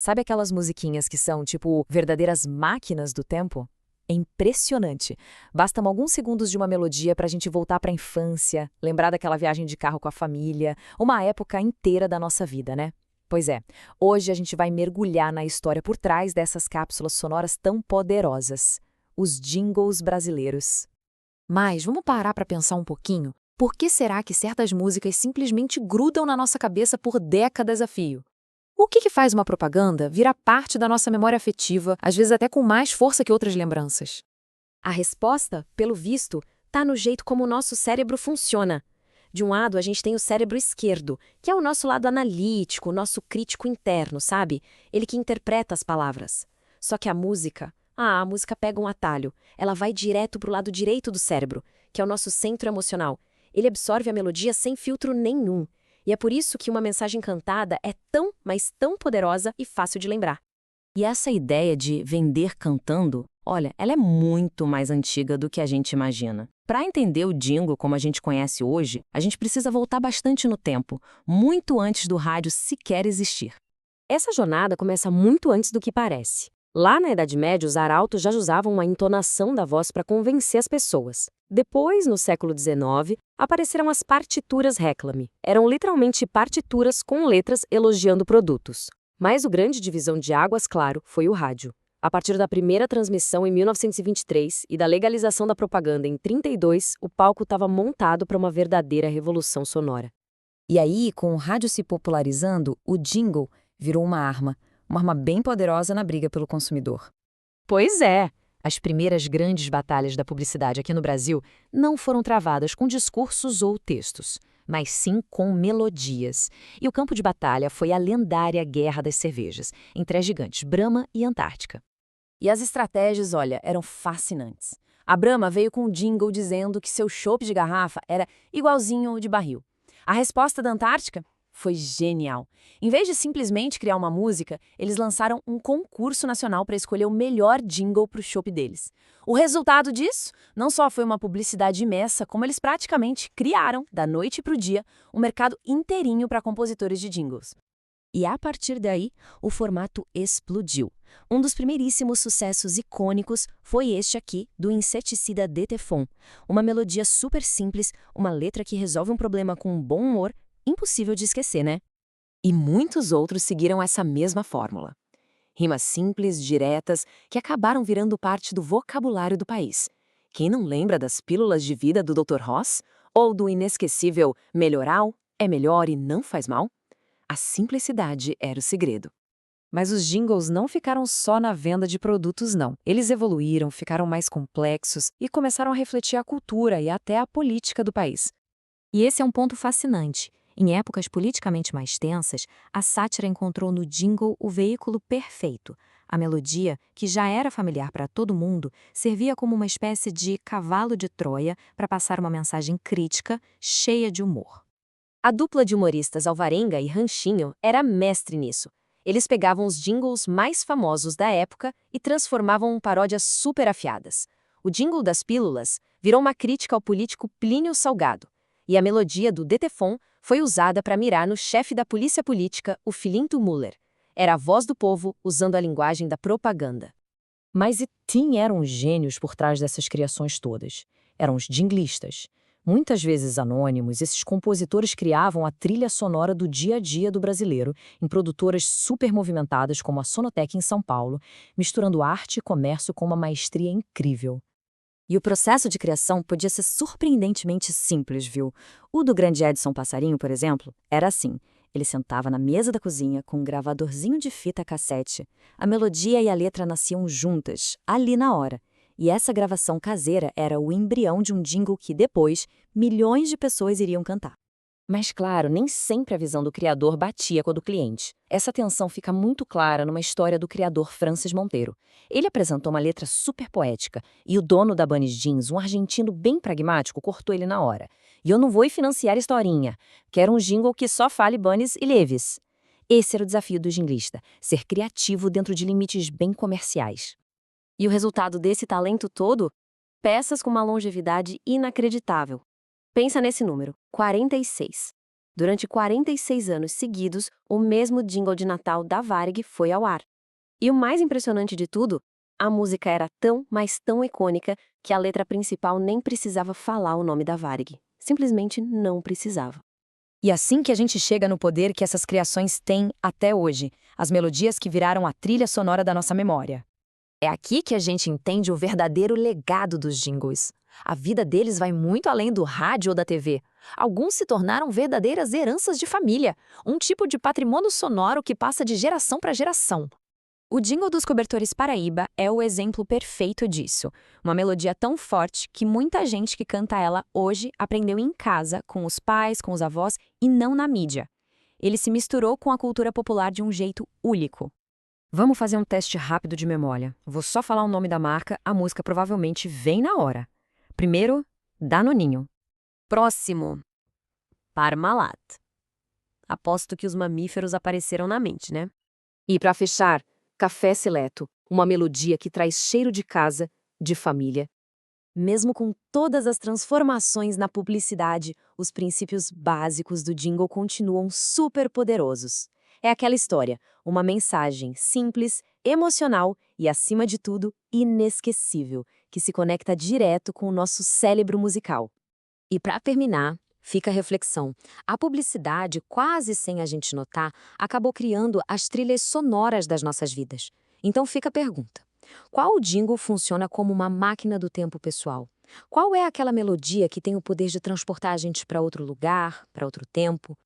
Sabe aquelas musiquinhas que são, tipo, verdadeiras máquinas do tempo? É impressionante. Bastam alguns segundos de uma melodia para a gente voltar para a infância, lembrar daquela viagem de carro com a família, uma época inteira da nossa vida, né? Pois é, hoje a gente vai mergulhar na história por trás dessas cápsulas sonoras tão poderosas, os jingles brasileiros. Mas vamos parar para pensar um pouquinho? Por que será que certas músicas simplesmente grudam na nossa cabeça por décadas a fio? O que faz uma propaganda virar parte da nossa memória afetiva, às vezes até com mais força que outras lembranças? A resposta, pelo visto, está no jeito como o nosso cérebro funciona. De um lado, a gente tem o cérebro esquerdo, que é o nosso lado analítico, o nosso crítico interno, sabe? Ele que interpreta as palavras. Só que a música pega um atalho. Ela vai direto para o lado direito do cérebro, que é o nosso centro emocional. Ele absorve a melodia sem filtro nenhum. E é por isso que uma mensagem cantada é tão, mas tão poderosa e fácil de lembrar. E essa ideia de vender cantando, olha, ela é muito mais antiga do que a gente imagina. Para entender o jingle como a gente conhece hoje, a gente precisa voltar bastante no tempo, muito antes do rádio sequer existir. Essa jornada começa muito antes do que parece. Lá na Idade Média, os arautos já usavam uma entonação da voz para convencer as pessoas. Depois, no século XIX, apareceram as partituras réclame. Eram literalmente partituras com letras elogiando produtos. Mas o grande divisão de águas, claro, foi o rádio. A partir da primeira transmissão em 1923 e da legalização da propaganda em 32, o palco estava montado para uma verdadeira revolução sonora. E aí, com o rádio se popularizando, o jingle virou uma arma bem poderosa na briga pelo consumidor. Pois é! As primeiras grandes batalhas da publicidade aqui no Brasil não foram travadas com discursos ou textos, mas sim com melodias. E o campo de batalha foi a lendária Guerra das Cervejas, entre as gigantes Brahma e Antártica. E as estratégias, olha, eram fascinantes. A Brahma veio com um jingle dizendo que seu chopp de garrafa era igualzinho ao de barril. A resposta da Antártica foi genial. Em vez de simplesmente criar uma música, eles lançaram um concurso nacional para escolher o melhor jingle para o chopp deles. O resultado disso não só foi uma publicidade imensa, como eles praticamente criaram, da noite para o dia, um mercado inteirinho para compositores de jingles. E a partir daí, o formato explodiu. Um dos primeiríssimos sucessos icônicos foi este aqui, do inseticida Detefon. Uma melodia super simples, uma letra que resolve um problema com um bom humor, impossível de esquecer, né? E muitos outros seguiram essa mesma fórmula. Rimas simples, diretas, que acabaram virando parte do vocabulário do país. Quem não lembra das pílulas de vida do Dr. Ross? Ou do inesquecível melhoral, é melhor e não faz mal? A simplicidade era o segredo. Mas os jingles não ficaram só na venda de produtos, não. Eles evoluíram, ficaram mais complexos e começaram a refletir a cultura e até a política do país. E esse é um ponto fascinante. Em épocas politicamente mais tensas, a sátira encontrou no jingle o veículo perfeito. A melodia, que já era familiar para todo mundo, servia como uma espécie de cavalo de Troia para passar uma mensagem crítica, cheia de humor. A dupla de humoristas Alvarenga e Ranchinho era mestre nisso. Eles pegavam os jingles mais famosos da época e transformavam em paródias super afiadas. O jingle das pílulas virou uma crítica ao político Plínio Salgado. E a melodia do Detefon foi usada para mirar no chefe da polícia política, o Filinto Müller. Era a voz do povo usando a linguagem da propaganda. Mas e quem eram os gênios por trás dessas criações todas? Eram os jinglistas. Muitas vezes anônimos, esses compositores criavam a trilha sonora do dia a dia do brasileiro em produtoras super movimentadas como a Sonotec em São Paulo, misturando arte e comércio com uma maestria incrível. E o processo de criação podia ser surpreendentemente simples, viu? O do grande Edson Passarinho, por exemplo, era assim. Ele sentava na mesa da cozinha com um gravadorzinho de fita cassete. A melodia e a letra nasciam juntas, ali na hora. E essa gravação caseira era o embrião de um jingle que depois milhões de pessoas iriam cantar. Mas claro, nem sempre a visão do criador batia com a do cliente. Essa tensão fica muito clara numa história do criador Francis Monteiro. Ele apresentou uma letra super poética e o dono da Bunny's Jeans, um argentino bem pragmático, cortou ele na hora. E eu não vou financiar historinha. Quero um jingle que só fale Bunny's e Levi's. Esse era o desafio do jinglista, ser criativo dentro de limites bem comerciais. E o resultado desse talento todo? Peças com uma longevidade inacreditável. Pensa nesse número, 46. Durante 46 anos seguidos, o mesmo jingle de Natal da Varig foi ao ar. E o mais impressionante de tudo, a música era tão, mas tão icônica que a letra principal nem precisava falar o nome da Varig. Simplesmente não precisava. E assim que a gente chega no poder que essas criações têm até hoje, as melodias que viraram a trilha sonora da nossa memória. É aqui que a gente entende o verdadeiro legado dos jingles. A vida deles vai muito além do rádio ou da TV. Alguns se tornaram verdadeiras heranças de família, um tipo de patrimônio sonoro que passa de geração para geração. O jingle dos cobertores Paraíba é o exemplo perfeito disso. Uma melodia tão forte que muita gente que canta ela hoje aprendeu em casa, com os pais, com os avós e não na mídia. Ele se misturou com a cultura popular de um jeito único. Vamos fazer um teste rápido de memória. Vou só falar o nome da marca, a música provavelmente vem na hora. Primeiro, Danoninho. Próximo. Parmalat. Aposto que os mamíferos apareceram na mente, né? E para fechar, Café Seleto, uma melodia que traz cheiro de casa, de família. Mesmo com todas as transformações na publicidade, os princípios básicos do jingle continuam super poderosos. É aquela história, uma mensagem simples, emocional e, acima de tudo, inesquecível, que se conecta direto com o nosso cérebro musical. E para terminar, fica a reflexão. A publicidade, quase sem a gente notar, acabou criando as trilhas sonoras das nossas vidas. Então fica a pergunta. Qual jingle funciona como uma máquina do tempo pessoal? Qual é aquela melodia que tem o poder de transportar a gente para outro lugar, para outro tempo?